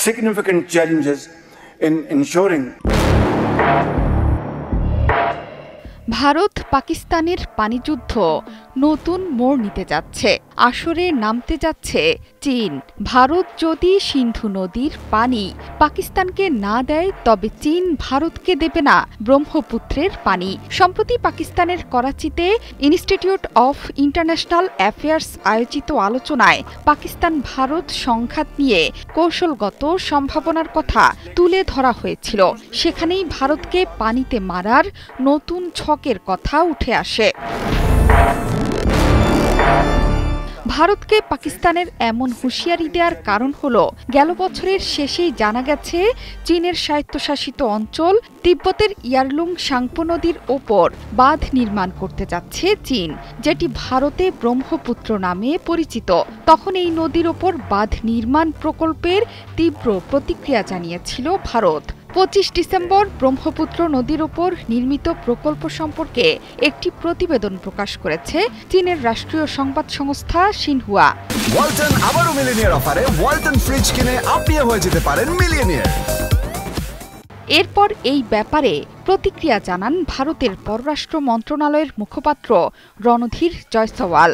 significant challenges in ensuring Bharat পাকিস্তানের পানিযুদ্ধ নতুন মোড় নিতে যাচ্ছে। আসরে নামতে যাচ্ছে চীন। ভারত যদি সিন্ধু নদীর পানি পাকিস্তানকে না দেয় তবে চীন ভারতকে দেবে না ব্রহ্মপুত্রের পানি। সম্প্রতি পাকিস্তানের করাচিতে ইনস্টিটিউট অফ ইন্টারন্যাশনাল অ্যাফেয়ার্স আয়োজিত আলোচনায় পাকিস্তান ভারত সংঘাত নিয়ে কৌশলগত সম্ভাবনার কথা তুলে ধরা হয়েছিল। সেখানেই ভারতকে পানিতে মারার নতুন ছকের কথা উঠে আসে। ভারতকে পাকিস্তানের এমন হুঁশিয়ারি দেওয়ার কারণ হলো গেল বছরের শেষেই জানা গেছে চীনের স্বায়ত্তশাসিত অঞ্চল তিব্বতের ইয়ারলুং সাংপো নদীর ওপর বাঁধ নির্মাণ করতে যাচ্ছে চীন, যেটি ভারতে ব্রহ্মপুত্র নামে পরিচিত। তখন এই নদীর ওপর বাঁধ নির্মাণ প্রকল্পের তীব্র প্রতিক্রিয়া জানিয়েছিল ভারত। 25 ডিসেম্বর ব্রহ্মপুত্র নদীর ওপর নির্মিত প্রকল্প সম্পর্কে একটি প্রতিবেদন প্রকাশ করেছে চীনের রাষ্ট্রীয় সংবাদ সংস্থা সিনহুয়া। ওয়ালটন আবারও মিলিয়নিয়ার অফারে ওয়ালটন ফ্রিজ কিনে আপনিও হয়ে যেতে পারেন মিলিয়নিয়ার। এরপর এই ব্যাপারে প্রতিক্রিয়া জানান ভারতের পররাষ্ট্র মন্ত্রণালয়ের মুখপাত্র রণধীর জয়সওয়াল।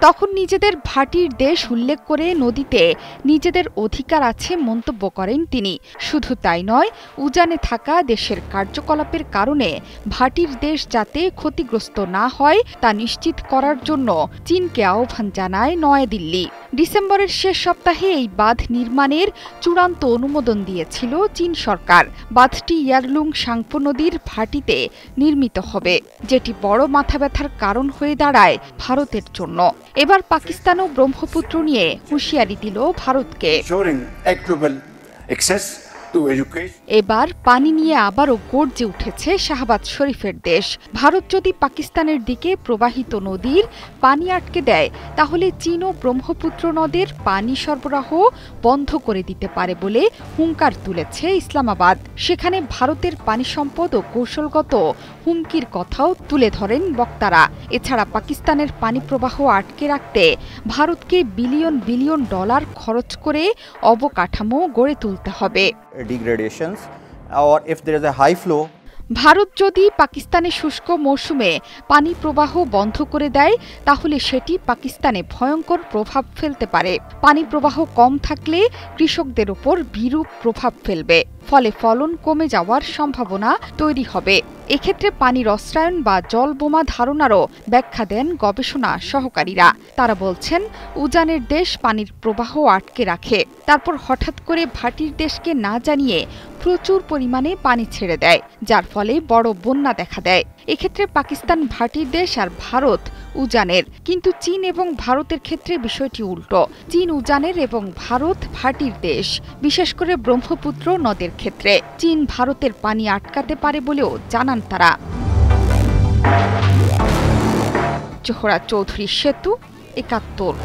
তখন নিজেদের ভাটির দেশ উল্লেখ করে নদীতে নিজেদের অধিকার আছে মন্তব্য করেন তিনি। শুধু তাই নয়, উজানে থাকা দেশের কার্যকলাপের কারণে ভাটির দেশ যাতে ক্ষতিগ্রস্ত না হয় তা নিশ্চিত করার জন্য চীনকে আহ্বান জানায় নয়াদিল্লি। ডিসেম্বরের শেষ সপ্তাহে এই বাঁধ নির্মাণের চূড়ান্ত অনুমোদন দিয়েছিল চীন সরকার। বাঁধটি ইয়ারলুং সাংপো নদীর ভাটিতে নির্মিত হবে, যেটি বড় মাথাব্যথার কারণ হয়ে দাঁড়ায় ভারতের জন্য। এবার পাকিস্তানও ব্রহ্মপুত্র নিয়ে হুঁশিয়ারি দিল ভারতকে। এবার পানি নিয়ে আবারও গর্জে উঠেছে শাহবাজ শরীফের দেশ। ভারত যদি পাকিস্তানের দিকে প্রবাহিত নদীর পানি আটকে দেয় তাহলে চীনও ব্রহ্মপুত্র নদের পানি সরবরাহ বন্ধ করে দিতে পারে বলে হুঙ্কার তুলেছে ইসলামাবাদ। সেখানে ভারতের পানি সম্পদ ও কৌশলগত হুমকির কথাও তুলে ধরেন বক্তারা। এছাড়া পাকিস্তানের পানি প্রবাহ আটকে রাখতে ভারতকে বিলিয়ন বিলিয়ন ডলার খরচ করে অবকাঠামো গড়ে তুলতে হবে। ভারত যদি পাকিস্তানের শুষ্ক মৌসুমে পানি প্রবাহ বন্ধ করে দেয় তাহলে সেটি পাকিস্তানে ভয়ঙ্কর প্রভাব ফেলতে পারে। পানি প্রবাহ কম থাকলে কৃষকদের উপর বিরূপ প্রভাব ফেলবে, ফলে ফলন কমে যাওয়ার সম্ভাবনা তৈরি হবে। এক্ষেত্রে পানির অস্ত্রায়ন বা জল বোমা ধারণারও ব্যাখ্যা দেন গবেষণা সহকারীরা। তারা বলছেন, উজানের দেশ পানির প্রবাহ আটকে রাখে, তারপর হঠাৎ করে ভাটির দেশকে না জানিয়ে প্রচুর পরিমাণে পানি ছেড়ে দেয়, যার ফলে বড় বন্যা দেখা দেয়। এক্ষেত্রে পাকিস্তান ভাটির দেশ আর ভারত উজানের। কিন্তু চীন এবং ভারতের ক্ষেত্রে বিষয়টি উল্টো। চীন উজানের এবং ভারত ভাটির দেশ, বিশেষ করে ব্রহ্মপুত্র নদের ক্ষেত্রে চীন ভারতের পানি আটকাতে পারে বলেও জানান তারা। জোহরা চৌধুরী সেতু, ৭১।